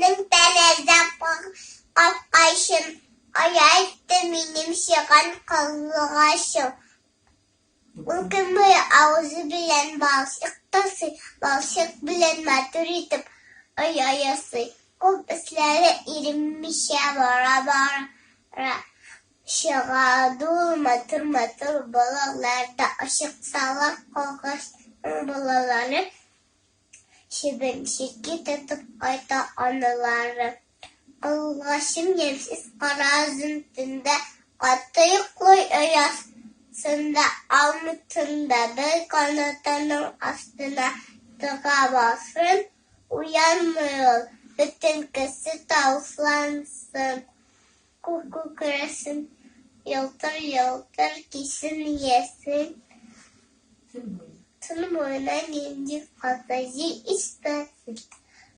Senin denizden kapkaşım. Ayakta benim şakan kallaşım. Mungkin böyle ağzı bilen balşıktası. Balşık bilen maturitim. Ayası. Kopesleri irinmiş ya bara. Şağadu matır balıklarda aşık salak kokaş balıkları. Şibin şirki tutup ayta anıları. Allah'ım yemsiz karazıntında katayı koy ayasında alnıtında bir kanatının astına tıka basın. Uyanmıyor. Bütün kızı tavslansın. Kuku kırasın. Yıltır kişin yesin. Tüm boyuna gelince fantezi istersin.